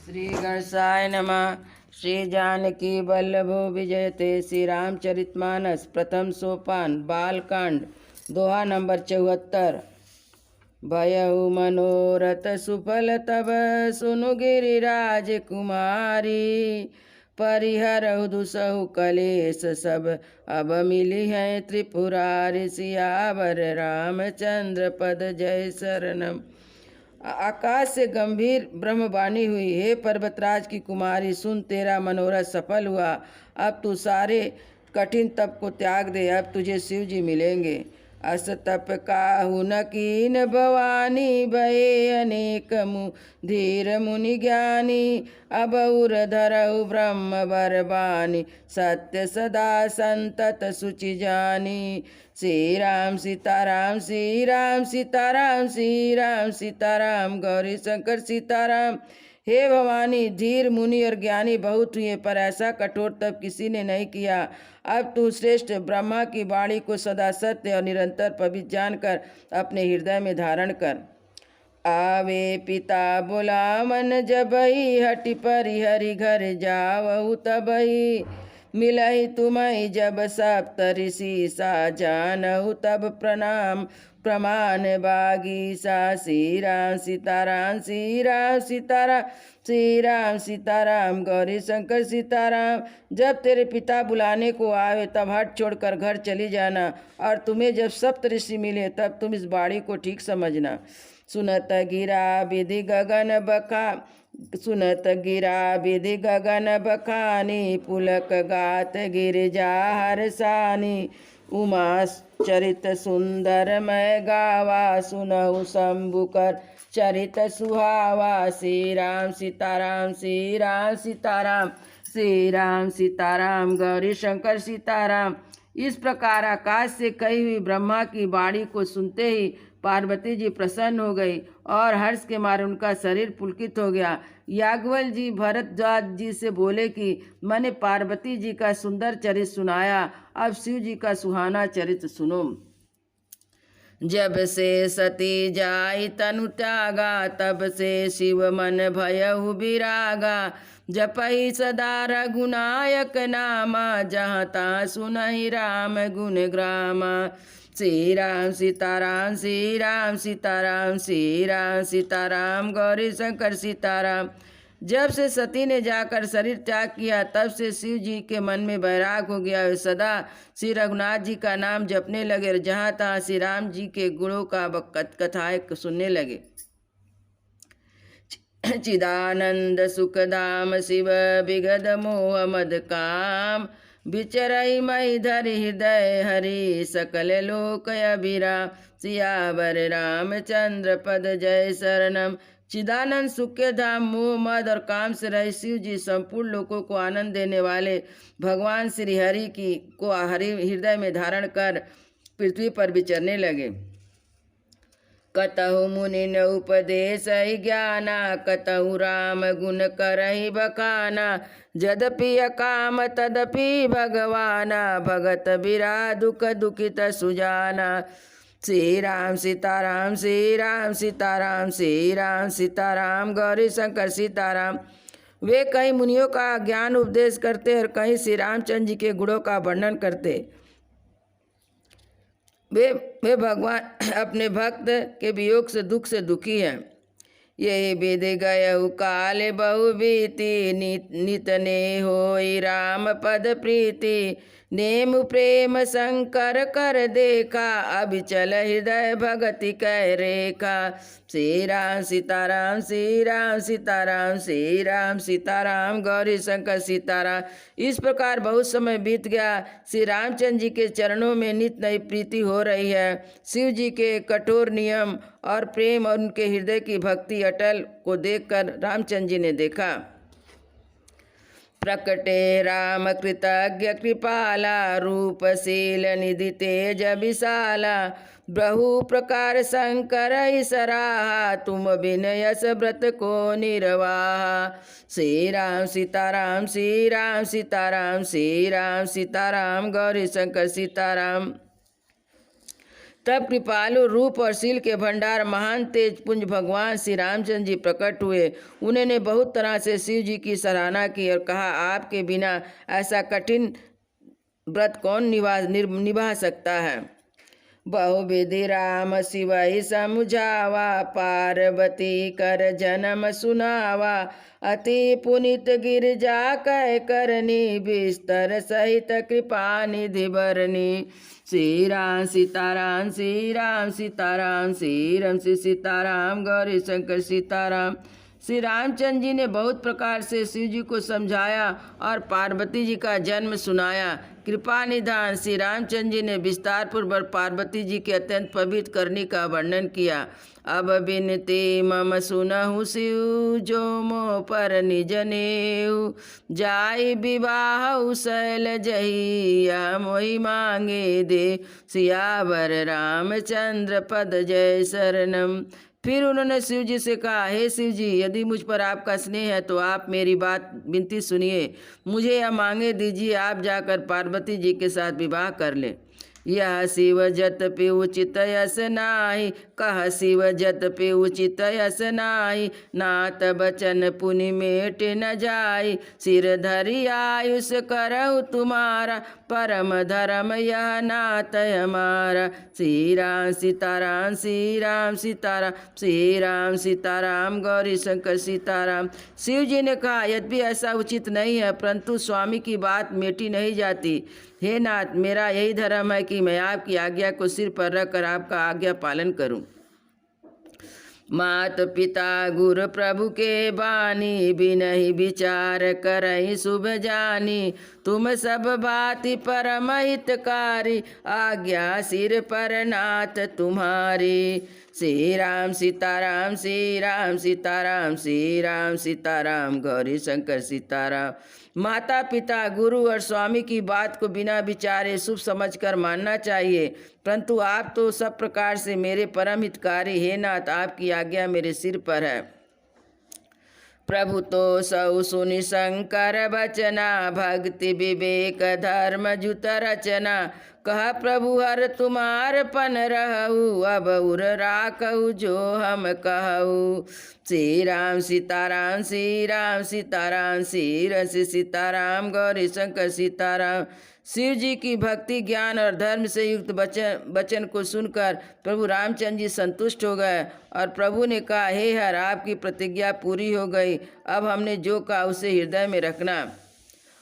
श्री गणेशाय नमः। श्री जानकी वल्लभो विजयते। श्री रामचरितमानस प्रथम सोपान बालकांड दोहा नंबर 74। भयहु मनोरथ सुफल तब सुनु गिरिराज कुमारी। परिहरहु दुसहु कलेश सब अब मिली है त्रिपुरारी। सियावर रामचंद्र पद जय शरणम। आकाश से गंभीर ब्रह्मवाणी हुई, हे पर्वतराज की कुमारी, सुन तेरा मनोरथ सफल हुआ। अब तू सारे कठिन तप को त्याग दे, अब तुझे शिव जी मिलेंगे। अस तप काहु न कीन भवानी, भये अनेक धीर मुनि ज्ञानी। अब उर धरहु ब्रह्म बरबानी, सत्य सदा संतत सुचि जानी। श्री राम सीताराम, श्री राम सीताराम, श्री राम सीताराम, गौरी शंकर सीताराम। हे भवानी, धीर मुनि और ज्ञानी बहुत हुए, पर ऐसा कठोर तप किसी ने नहीं किया। अब तू श्रेष्ठ ब्रह्मा की वाणी को सदा सत्य और निरंतर पवित्र जानकर अपने हृदय में धारण कर। आवे पिता बोला मन जबहि, हटि परिहरि घर जावहु तबहि। मिलहि तुम्हि जब सप्त ऋषि सा, जानहु तब प्रणाम प्रमाण बागी सा। श्री राम सीताराम, श्री राम सीताराम, श्री राम सीताराम, गौरी शंकर सीताराम। जब तेरे पिता बुलाने को आवे तब हट छोड़कर घर चली जाना, और तुम्हें जब सप्त ऋषि मिले तब तुम इस बाणी को ठीक समझना। सुनत गिरा विधि गगन बका, सुनत गिरा विधि गगन बखानी। पुलक गात गिरिजा हरसानी, उमा चरित सुंदर मैं गावा। सुनहु शंभुकर चरित सुहावा। श्री राम सीताराम, श्री राम सीताराम, श्री राम सीताराम, गौरी शंकर सीताराम। इस प्रकार आकाश से कही हुई ब्रह्मा की वाणी को सुनते ही पार्वती जी प्रसन्न हो गई और हर्ष के मारे उनका शरीर पुलकित हो गया। याज्ञवल्क्य जी भरद्वाज जी से बोले कि मैंने पार्वती जी का सुंदर चरित्र सुनाया, अब शिव जी का सुहाना चरित्र सुनो। जब से सती जाई तनु त्यागा, तब से शिव मन भयहु विरागा। जपहि सदा रघुनायक नामा, जहाँ तहाँ सुनहि राम गुण ग्रामा। श्री राम सीताराम, श्री राम सीताराम, श्री राम सीताराम, गौरी शंकर सीताराम। जब से सती ने जाकर शरीर त्याग किया तब से शिव जी के मन में वैराग हो गया। वे सदा श्री रघुनाथ जी का नाम जपने लगे और जहाँ तहाँ श्री राम जी के गुणों का कथाएं सुनने लगे। चिदानंद सुखदाम शिव विगद मोह मद काम, विचरई मई धरि हृदय हरि। सकल लोक अभिराम, सियावर रामचंद्र पद जय शरणम। चिदानंद सुख के धाम मोह मद और काम से रहे शिव जी संपूर्ण लोकों को आनंद देने वाले भगवान श्री हरि की को हरि हृदय में धारण कर पृथ्वी पर विचरने लगे। कतहु मुनि न उपदेश ज्ञाना, कतहु राम गुण करहि बखाना। जदपि अकाम तदपि भगवाना, भगत बिरा दुख दुखित सुजाना। श्री राम सीताराम, श्री राम सीताराम, श्री राम सीताराम, गौरी शंकर सीताराम। वे कई मुनियों का ज्ञान उपदेश करते और कहीं श्री रामचंद्र जी के गुणों का वर्णन करते। वे भगवान अपने भक्त के वियोग से दुखी हैं। यही विधि गयहु काल बहु बीती, नित ने होई राम पद प्रीति। नेम प्रेम शंकर कर देखा, अभिचल हृदय भगति कै रेखा। श्री राम सीताराम, श्री राम सीताराम, श्री राम सीताराम, गौरी शंकर सीताराम। इस प्रकार बहुत समय बीत गया। श्री रामचंद्र जी के चरणों में नित नई प्रीति हो रही है। शिव जी के कठोर नियम और प्रेम और उनके हृदय की भक्ति अटल को देखकर रामचंद्र जी ने देखा। प्रकटे राम कृतज्ञ कृपाला, रूपशील निधि तेज विशाला। बहु प्रकार शंकर सराहा, तुम बिन यस व्रत को निर्वाहा। श्री राम सीताराम, श्री राम सीताराम, श्री राम सीताराम, गौरी शंकर सीताराम। तब कृपालु रूप और शील के भंडार महान तेज पुंज भगवान श्री रामचंद्र जी प्रकट हुए। उन्होंने बहुत तरह से शिव जी की सराहना की और कहा, आपके बिना ऐसा कठिन व्रत कौन निभा सकता है। बहुविधि राम शिव ही समुझावा, पार्वती कर जन्म सुनावा। अति पुनित गिरजा कह करनी, बिस्तर सहित कृपा निधि बरनी। श्री राम सीताराम, श्री राम सीताराम, श्री राम श्री सीताराम, गौरी शंकर सीताराम। श्री रामचंद्र जी ने बहुत प्रकार से शिव जी को समझाया और पार्वती जी का जन्म सुनाया। कृपा निधान श्री रामचंद्र जी ने विस्तार पूर्वक पार्वती जी के अत्यंत पवित्र करने का वर्णन किया। अब बिनती मम सुनहु शिव, जो मोह पर निज नेऊ। जाई विवाह शैल जहिया, मोहि मांगे दे। सियावर रामचंद्र पद जय शरणम। फिर उन्होंने शिव जी से कहा, हे शिव जी, यदि मुझ पर आपका स्नेह है तो आप मेरी बात विनती सुनिए। मुझे यह मांगे दीजिए, आप जाकर पार्वती जी के साथ विवाह कर लें। यह शिव जत पे उचित यस नाही, कह शिव जत पे उचित यस नाही। नात बचन पुनि मेट न जाई, सिर धरि आयुष करहु तुम्हारा। परम धर्म यह नात हमारा। श्री राम सीताराम, श्री राम सीताराम, श्री राम सीताराम, गौरी शंकर सीताराम। शिव जी ने कहा, यद्यपि ऐसा उचित नहीं है, परंतु स्वामी की बात मेटी नहीं जाती। हे नाथ, मेरा यही धर्म है कि मैं आपकी आज्ञा को सिर पर रखकर आपका आज्ञा पालन करूं। मात पिता गुरु प्रभु के बानी, बिनहि विचार करहि शुभ जानी। तुम सब भांति परम हितकारी, आज्ञा सिर पर नाथ तुम्हारी। श्री राम सीताराम, श्री राम सीताराम, श्री राम सीताराम, गौरी शंकर सीताराम। माता पिता गुरु और स्वामी की बात को बिना विचारे शुभ समझकर मानना चाहिए, परंतु आप तो सब प्रकार से मेरे परम हितकारी। हे नाथ, आपकी आज्ञा मेरे सिर पर है। प्रभु तो सौ सुनि शंकर बचना, भक्ति विवेक धर्म जुत रचना। कह प्रभु हर तुम्हार पन रहू, अब उर राखऊ जो हम कहू। श्री राम सीताराम, श्री राम सीताराम, श्री राम सीताराम, गौरी शंकर सीताराम। शिव जी की भक्ति ज्ञान और धर्म से युक्त वचन को सुनकर प्रभु रामचंद्र जी संतुष्ट हो गए और प्रभु ने कहा, हे हर, आपकी प्रतिज्ञा पूरी हो गई। अब हमने जो कहा उसे हृदय में रखना।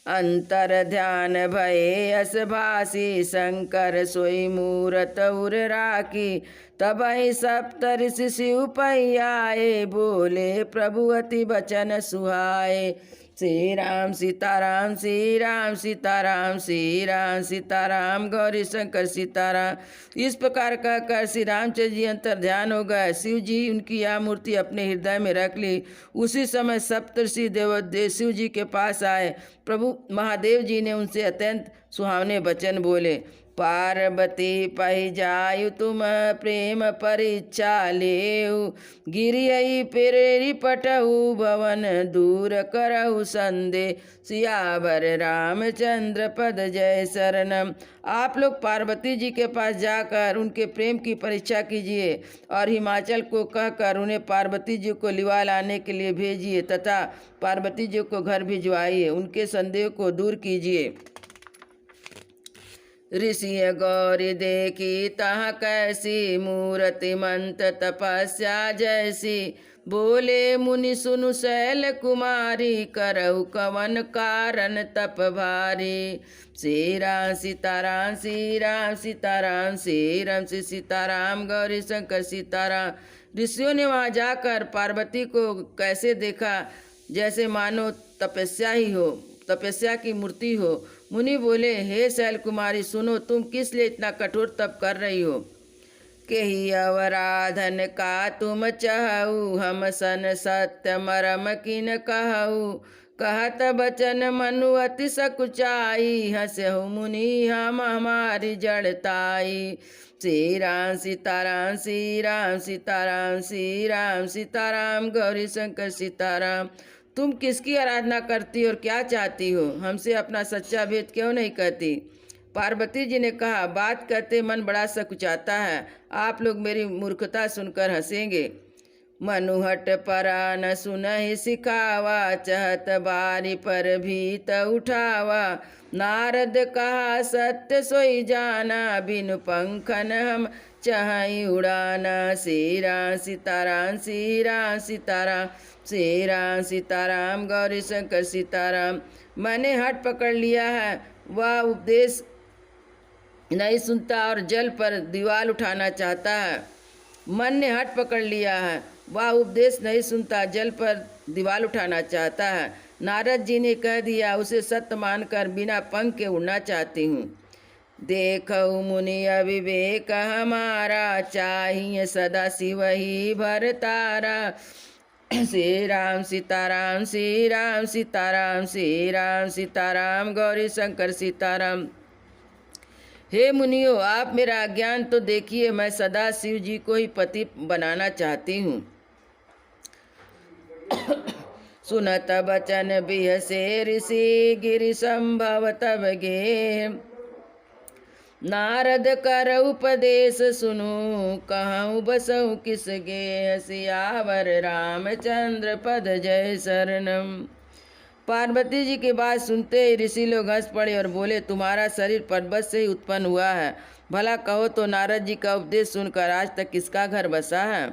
अंतर ध्यान भये अस भासी, शंकर सोई मूरत उर राखी। तब ही सप्तऋषि शिव पै बोले, प्रभु अति बचन सुहाए। श्री राम सीताराम, श्री राम सीताराम, श्री राम सीताराम, गौरी शंकर सीताराम। इस प्रकार कहकर श्री रामचंद्र जी अंतर ध्यान हो गए। शिव जी उनकी यह मूर्ति अपने हृदय में रख ली। उसी समय सप्तऋषि देव शिव जी के पास आए। प्रभु महादेव जी ने उनसे अत्यंत सुहावने वचन बोले। पार्वती पहि जायु तुम प्रेम परीक्षा लेऊ, गिरियई प्रेरी पटहु भवन दूर करहु संदेह। सियावर रामचंद्र पद जय शरणम। आप लोग पार्वती जी के पास जाकर उनके प्रेम की परीक्षा कीजिए और हिमाचल को कहकर उन्हें पार्वती जी को लिवा लाने के लिए भेजिए तथा पार्वती जी को घर भिजवाइए। उनके संदेह को दूर कीजिए। ऋषि गौरी देखी तहाँ कैसी, मूर्ति मंत तपस्या जैसी। बोले मुनि सुनु शैल कुमारी, करहु कवन कारण तप भारी। श्री राम सीताराम, श्री राम सीताराम, श्री राम श्री सीताराम, गौरी शंकर सीताराम। ऋषियों ने वहाँ जाकर पार्वती को कैसे देखा, जैसे मानो तपस्या की मूर्ति हो। मुनि बोले, हे शैल कुमारी, सुनो, तुम किस लिए इतना कठोर तप कर रही हो। केहि अवराधन का तुम चाहू, हम सन सत्य मरम किन कहू। कहत बचन मनु अति सकुचाई, हंसहु मुनि हम हमारी जड़ताई। श्री राम सीताराम, श्री राम सीताराम, श्री राम सीताराम, गौरी शंकर सीताराम। तुम किसकी आराधना करती हो और क्या चाहती हो, हमसे अपना सच्चा भेद क्यों नहीं कहती। पार्वती जी ने कहा, बात करते मन बड़ा सकुचाता है, आप लोग मेरी मूर्खता सुनकर हंसेंगे। मनुहट परा न सुनहि सिखावा, चहत बारी पर भीत उठावा। नारद कहा, सत्य सोई जाना, बिनु पंखन हम चाहि उड़ाना। श्री राम सीताराम, श्री राम सीताराम, श्री राम सीताराम, गौरी शंकर सीताराम। मैंने हट पकड़ लिया है, वह उपदेश नहीं सुनता और जल पर दीवार उठाना चाहता है। मन ने हट पकड़ लिया है, वह उपदेश नहीं सुनता, जल पर दीवार उठाना चाहता है। नारद जी ने कह दिया, उसे सत्य मानकर बिना पंख के उड़ना चाहती हूँ। देखो मुनि अविवेक हमारा, चाहिए सदा शिव ही भरतारा। श्री राम सीताराम, श्री राम सीताराम, श्री राम सीताराम, गौरी शंकर सीताराम। हे मुनियों, आप मेरा अज्ञान तो देखिए, मैं सदा शिव जी को ही पति बनाना चाहती हूँ। सुनत बचन बिहसे ऋषि, गिरि संभव तब गे। नारद कर उपदेश सुनु, कहूँ बसऊँ किस गे। सियावर रामचंद्र पद जय शरणम। पार्वती जी की बात सुनते ही ऋषि लोग हंस पड़े और बोले, तुम्हारा शरीर पर्वत से ही उत्पन्न हुआ है, भला कहो तो नारद जी का उपदेश सुनकर आज तक किसका घर बसा है।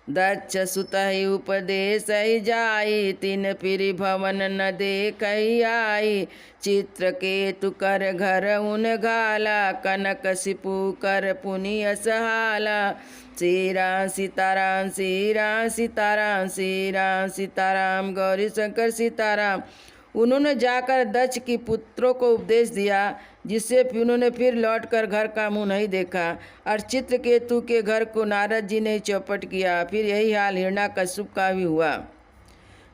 दक्ष सुत ही उपदेश ही जाई, तीन पीरी भवन न देखई आई। चित्रकेतु कर घर उन घाला, कनक सिपु कर पुनि सहाला। श्री राम सीताराम, श्री राम सीताराम, श्री राम सीताराम, गौरी शंकर सीताराम। उन्होंने जाकर दक्ष की पुत्रों को उपदेश दिया, जिससे उन्होंने फिर लौटकर घर का मुंह नहीं देखा। और चित्रकेतु के घर को नारद जी ने चौपट किया। फिर यही हाल हिरण्यकश्यप का भी हुआ।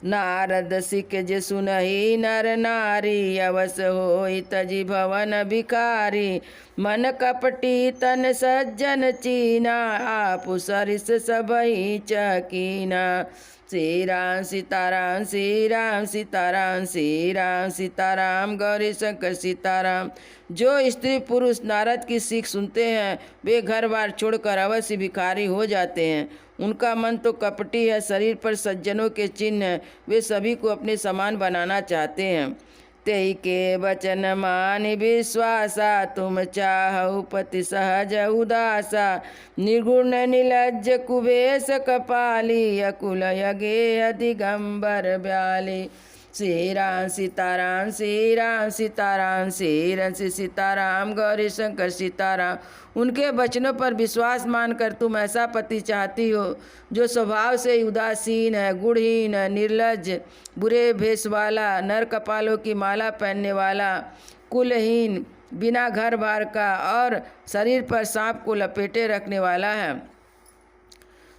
नारद सिख जे सुनहि नर नारी, अवस होई तजी भवन भिखारी। मन कपटी तन सज्जन चीना, आपु सरिस सबहि चकीना। श्री राम सीताराम, श्री राम सीताराम, श्री राम सीताराम, गौरी शंकर सीताराम। जो स्त्री पुरुष नारद की सीख सुनते हैं, वे घर बार छोड़कर अवश्य भिखारी हो जाते हैं। उनका मन तो कपटी है, शरीर पर सज्जनों के चिन्ह हैं, वे सभी को अपने समान बनाना चाहते हैं। तेई के वचन मान विश्वासा, तुम चाहु पति सहज उदासा। निर्गुण निलज्ज कुबेश कपाली, अकुल यज्ञ दिगंबर ब्याली। श्री राम सीताराम, श्री राम सीताराम, श्री राम सीताराम, गौरी शंकर सीताराम। उनके वचनों पर विश्वास मानकर तुम ऐसा पति चाहती हो जो स्वभाव से उदासीन है, गुणहीन है, निर्लज्ज, बुरे भेष वाला, नर कपालों की माला पहनने वाला, कुलहीन, बिना घर बार का और शरीर पर सांप को लपेटे रखने वाला है।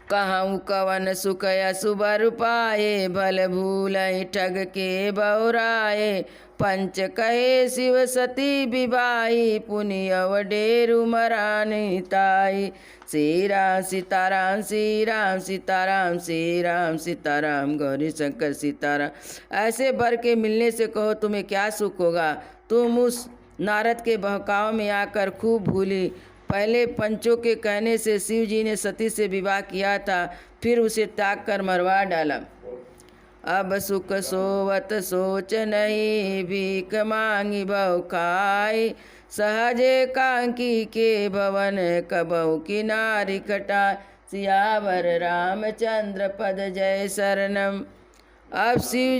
कहूँ कवन सुख असुबर पाए, भल भूल ठग के बौराए। पंच कहे शिव सती विवाही, पुनि अवडेरु मरानी ताई। श्री राम सीताराम, श्री राम सीताराम, श्री राम सीताराम, गौरी शंकर सीताराम। ऐसे वर के मिलने से कहो तुम्हें क्या सुख होगा। तुम उस नारद के बहकाव में आकर खूब भूली। पहले पंचों के कहने से शिव जी ने सती से विवाह किया था, फिर उसे त्याग कर मरवा डाला। अब सुख सोवत सोच नहीं, भीख मांगी बहु खाई। सहजे कांकी के भवन, कबहु किनारी कटा। सियावर रामचंद्र पद जय शरणम। अब शिव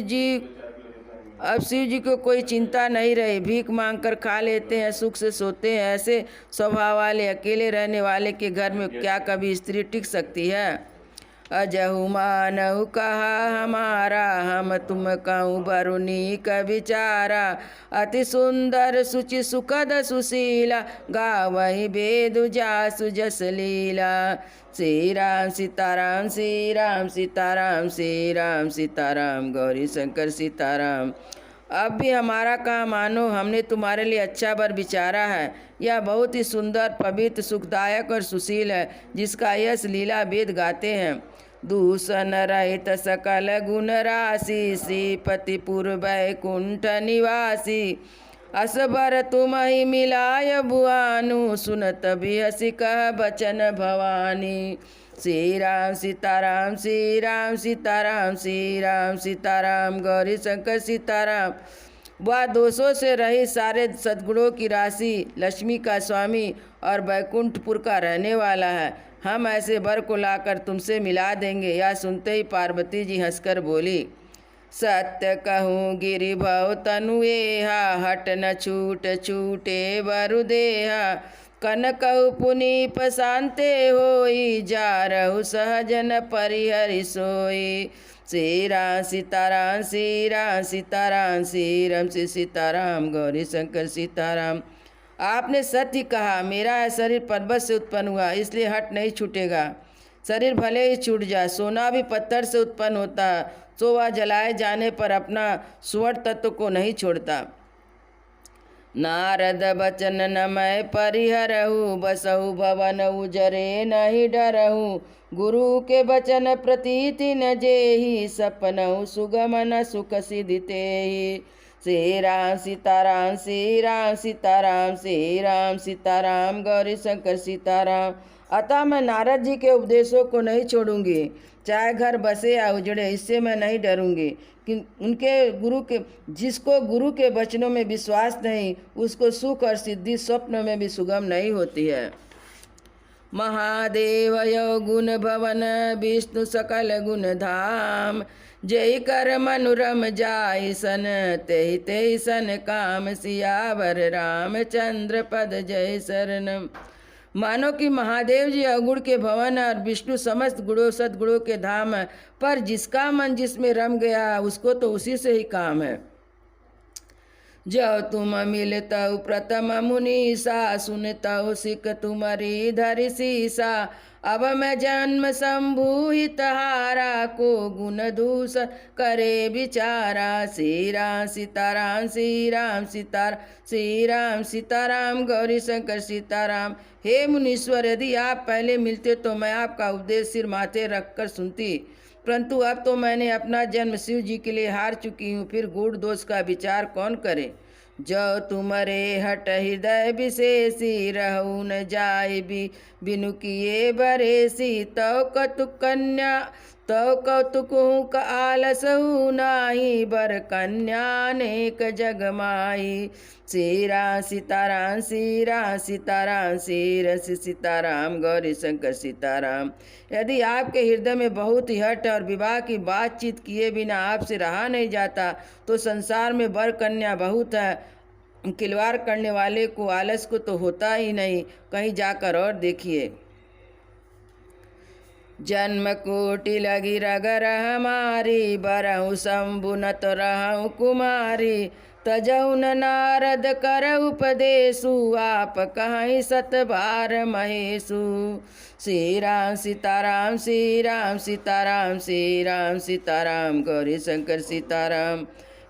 जी को कोई चिंता नहीं रही, भीख मांगकर खा लेते हैं, सुख से सोते हैं। ऐसे स्वभाव वाले अकेले रहने वाले के घर में क्या कभी स्त्री टिक सकती है। अजहु मानहु कहा हमारा, हम तुम कहूँ बरुनी का विचारा। अति सुंदर सुचि सुखद सुशीला, गावहि वेद जासु जस लीला। श्री राम सीताराम, श्री राम सीताराम, श्री राम सीताराम, गौरी शंकर सीताराम। अब भी हमारा कहा मानो, हमने तुम्हारे लिए अच्छा वर विचारा है। यह बहुत ही सुंदर, पवित्र, सुखदायक और सुशील है, जिसका यश लीला वेद गाते हैं। दूषण रहित सकल गुण राशि, श्रीपति पुर वैकुंठ निवासी। असबर तुम ही मिलाय बुआनु, सुनत भी हसी कह बचन भवानी। श्री राम सीताराम, श्री राम सीताराम, श्री राम सीताराम, गौरी शंकर सीताराम। वह दोषों से रही, सारे सद्गुणों की राशि, लक्ष्मी का स्वामी और बैकुंठपुर का रहने वाला है। हम ऐसे वर को लाकर तुमसे मिला देंगे। यह सुनते ही पार्वती जी हंसकर बोली, सत्य कहूँ गिरि भव तनु एहा, हट न छूट छूटे वरु देहा। कनकहु पुनि पसान्ते होई, जा रहु सहजन परिहरि सोई। श्री राम सीताराम, श्री राम सीताराम, श्री राम श्री सीताराम, गौरी शंकर सीताराम। आपने सत्य कहा, मेरा यह शरीर पर्वत से उत्पन्न हुआ, इसलिए हट नहीं छूटेगा। शरीर भले ही छूट जाए, सोना भी पत्थर से उत्पन्न होता है, तो वह जलाए जाने पर अपना स्वर्ण तत्व को नहीं छोड़ता। नारद बचन न मैं परिहरहु, बसहु भवन उजरे नहीं डरहु। गुरु के बचन प्रतीति न जेहि, सपनहु सुगम न सुख सिद्धि तेहि। श्री राम सीताराम, श्री राम सीताराम, श्री राम सीताराम, गौरी शंकर सीताराम। अतः मैं नारद जी के उपदेशों को नहीं छोड़ूंगी, चाहे घर बसे या उजड़े, इससे मैं नहीं डरूंगी। कि जिसको गुरु के वचनों में विश्वास नहीं, उसको सुख और सिद्धि स्वप्न में भी सुगम नहीं होती है। महादेव यो गुण भवन, विष्णु सकल गुण धाम। जय कर मनोरम जाय सन, तेहि तेहि सन काम। सियावर रामचंद्र पद जय शरणम। मानो कि महादेव जी अवगुण के भवन और विष्णु समस्त गुणों सद्गुणों के धाम है, पर जिसका मन जिसमें रम गया उसको तो उसी से ही काम है। जो तुम मिलतौ प्रथम मुनीसा, सुनतौ सिख तुम्हारी धरि सीसा। अब मैं जन्म संभूहित हारा, को गुण दूस करे विचारा। श्री राम सीताराम, श्री राम सीताराम, श्री राम सीताराम, गौरी शंकर सीताराम। हे मुनीश्वर, यदि आप पहले मिलते तो मैं आपका उपदेश सिर माथे रखकर सुनती, परंतु अब तो मैंने अपना जन्म शिव जी के लिए हार चुकी हूँ, फिर गूढ़ दोष का विचार कौन करे। जो तुम्हारे हट हृदय विशेषी, रहु न जाय बिनु किए बरेसी। तव कतुक कन्या तव कौतुक का आलसहु नाही, बर कन्या अनेक जग माई। श्री राम सीताराम, श्री राम सीताराम, श्री राम सीताराम, गौरी शंकर सीताराम। यदि आपके हृदय में बहुत ही हट और विवाह की बातचीत किए बिना आपसे रहा नहीं जाता, तो संसार में बर कन्या बहुत है। खिलवाड़ करने वाले को आलस को तो होता ही नहीं, कहीं जाकर और देखिए। जन्म कोटि लगी रगर हमारी, बरहु शंभु न तो रहु कुमारी। तजौ न नारद कर उपदेशु, आप कहीं सत बार महेशु। श्री राम सीताराम, श्री राम सीताराम, श्री राम सीताराम, गौरी शंकर सीताराम।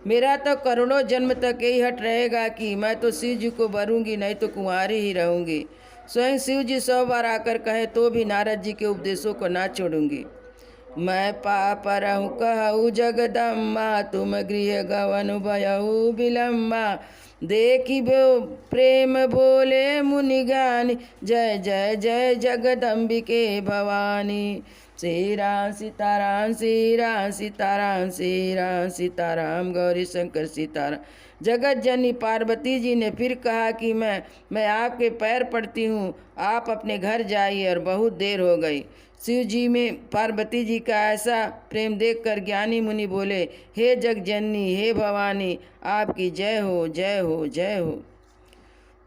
मेरा तो करोड़ों जन्म तक यही हट रहेगा कि मैं तो शिव जी को वरूंगी, नहीं तो कुंवारी ही रहूंगी। स्वयं शिव जी 100 बार आकर कहे तो भी नारद जी के उपदेशों को ना छोड़ूंगी। मैं पाप रहूं कहूँ जगदम्मा, तुम गृह गवन भयऊ विलम्बा। देखी प्रेम बोले मुनि ज्ञानी, जय जय जय जगदम्बिके भवानी। श्री राम सीताराम, श्री राम सीताराम, श्री राम सीताराम, गौरी शंकर सीताराम। जगत जननी पार्वती जी ने फिर कहा कि मैं आपके पैर पड़ती हूँ, आप अपने घर जाइए, और बहुत देर हो गई। शिव जी में पार्वती जी का ऐसा प्रेम देखकर ज्ञानी मुनि बोले, हे जग जननी, हे भवानी, आपकी जय हो, जय हो, जय हो।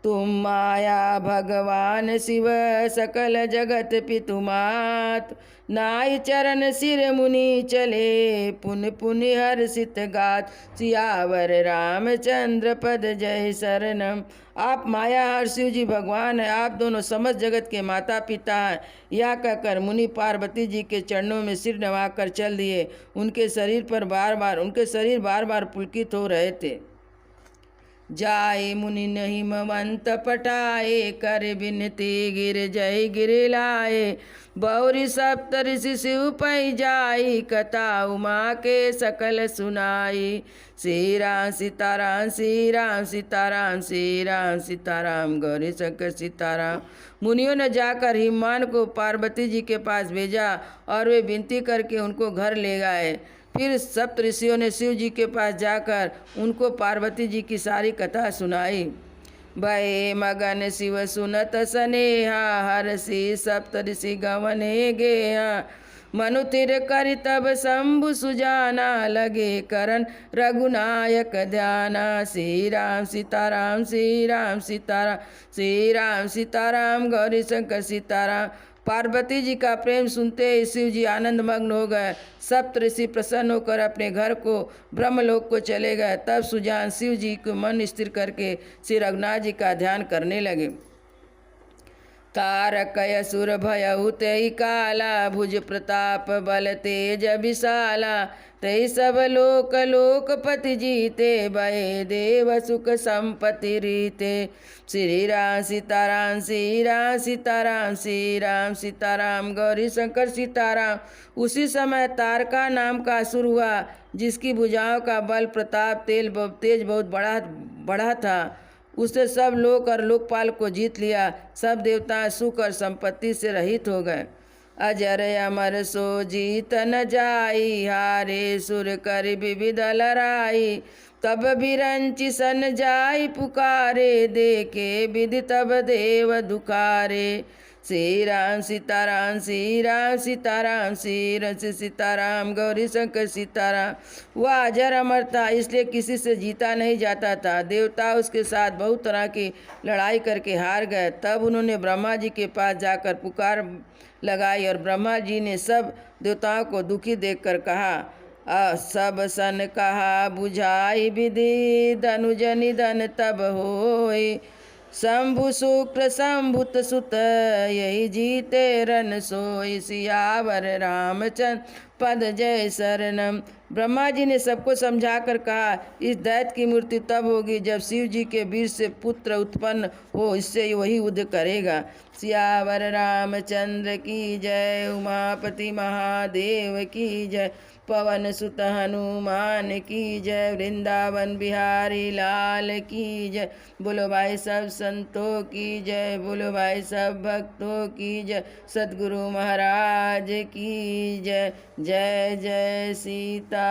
तुम माया भगवान शिव, सकल जगत पितु मात। नाई चरण सिर मुनि चले, पुन पुन हर्षित गात। सियावर रामचंद्र पद जय शरणम। आप माया और शिव जी भगवान है, आप दोनों समस्त जगत के माता पिता हैं। यह कहकर मुनि पार्वती जी के चरणों में सिर नवाकर चल दिए। उनके शरीर बार बार पुलकित हो रहे थे। जाए मुनि नहीं ममंत पटाए, कर बिनती गिर जय गिर लाए। बौरी सप्त ऋषि शिव पै जाई, कथा उमा के सकल सुनाई। श्री राम सीताराम श्री राम सीताराम श्री राम सीताराम गौरी शंकर सीताराम। मुनियों ने जाकर हिमवान को पार्वती जी के पास भेजा और वे विनती करके उनको घर ले गए। फिर सप्त ऋषियों ने शिव जी के पास जाकर उनको पार्वती जी की सारी कथा सुनाई। भये मगन शिव सुनत सनेहा, हरषि सप्त ऋषि गवने गेहा। मनु तिर करि तब शंभु सुजाना, लगे करन रघुनायक ध्याना। श्री राम सीताराम श्री राम सीताराम श्री राम सीताराम गौरी शंकर सीताराम। पार्वती जी का प्रेम सुनते ही शिव जी आनंद मग्न हो गए। सप्त ऋषि प्रसन्न होकर अपने घर को ब्रह्मलोक को चले गए। तब सुजान शिव जी को मन स्थिर करके श्री रघुनाथ जी का ध्यान करने लगे। तारक असुर भयउ तेहि काला, भुज प्रताप बल तेज विशाला। तेहि सब लोक लोकपति जीते, भये देव सुख संपत्ति रीते। श्री राम सीताराम श्री राम सीताराम श्री राम सीताराम गौरी शंकर सीताराम। उसी समय तारका नाम का असुर हुआ, जिसकी भुजाओं का बल प्रताप तेज बहुत बड़ा था। उसने सब लोक और लोकपाल को जीत लिया। सब देवता सुख और संपत्ति से रहित हो गए। अजर अमर सो जीत न जाई, हारे सुर कर विविध लड़ाई। तब बिरंचि सन जाई पुकारे, देखे विधि तब देव दुखारे। श्री राम सीताराम श्री राम सीताराम श्री राम सीताराम गौरी शंकर सीताराम। वह अजर अमर था, इसलिए किसी से जीता नहीं जाता था। देवता उसके साथ बहुत तरह की लड़ाई करके हार गए। तब उन्होंने ब्रह्मा जी के पास जाकर पुकार लगाई और ब्रह्मा जी ने सब देवताओं को दुखी देखकर कहा, सब सन कहा बुझाई विधि, धनुज निधन तब होई। शंभु शुक्र शंभुत सुत, यही जीते रन सोई। सियावर रामचंद्र पद जय शरणम। ब्रह्मा जी ने सबको समझाकर कहा, इस दैत्य की मृत्यु तब होगी जब शिव जी के वीर से पुत्र उत्पन्न हो, इससे वही युद्ध करेगा। सियावर रामचंद्र की जय, उमापति महादेव की जय, पवन सुत हनुमान की जय, वृंदावन बिहारी लाल की जय। बोलो भाई सब संतों की जय, बोलो भाई सब भक्तों की जय, सद्गुरु महाराज की जय। जय जय सीताराम।